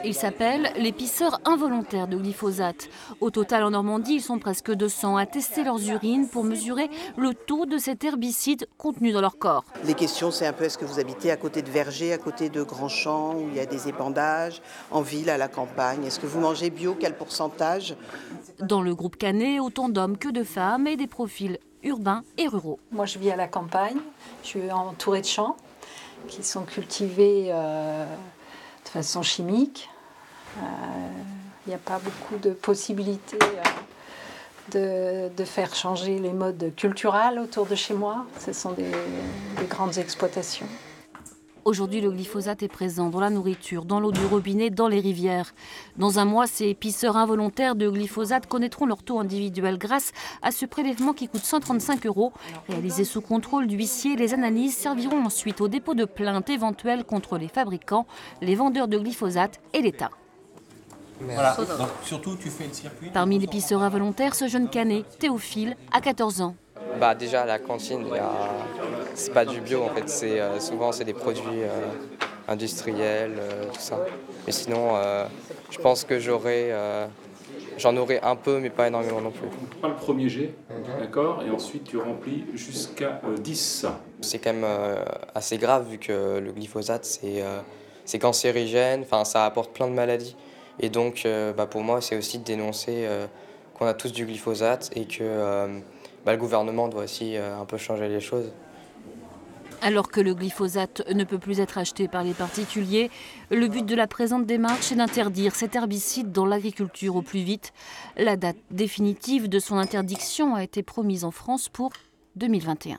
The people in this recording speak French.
Ils s'appellent les pisseurs involontaires de glyphosate. Au total, en Normandie, ils sont presque 200 à tester leurs urines pour mesurer le taux de cet herbicide contenu dans leur corps. Les questions, c'est un peu, est-ce que vous habitez à côté de vergers, à côté de grands champs où il y a des épandages, en ville, à la campagne? Est-ce que vous mangez bio? Quel pourcentage? Dans le groupe Canet, autant d'hommes que de femmes et des profils urbains et ruraux. Moi, je vis à la campagne. Je suis entourée de champs qui sont cultivés de façon chimique. Il n'y a pas beaucoup de possibilités de faire changer les modes culturels autour de chez moi. Ce sont des grandes exploitations. Aujourd'hui, le glyphosate est présent dans la nourriture, dans l'eau du robinet, dans les rivières. Dans un mois, ces pisseurs involontaires de glyphosate connaîtront leur taux individuel grâce à ce prélèvement qui coûte 135 €. Réalisé sous contrôle d'huissier, les analyses serviront ensuite au dépôt de plainte éventuelle contre les fabricants, les vendeurs de glyphosate et l'État. Voilà, donc surtout tu fais le circuit. Parmi les pisseurs involontaires, ce jeune Canet, Théophile, a 14 ans. Déjà à la cantine, c'est pas du bio en fait, souvent c'est des produits industriels, tout ça. Mais sinon, je pense que j'en aurai un peu, mais pas énormément non plus. Tu prends le premier jet, d'accord, et ensuite tu remplis jusqu'à 10. C'est quand même assez grave vu que le glyphosate c'est cancérigène, enfin ça apporte plein de maladies. Et donc pour moi c'est aussi de dénoncer qu'on a tous du glyphosate et que le gouvernement doit aussi un peu changer les choses. Alors que le glyphosate ne peut plus être acheté par les particuliers, le but de la présente démarche est d'interdire cet herbicide dans l'agriculture au plus vite. La date définitive de son interdiction a été promise en France pour 2021.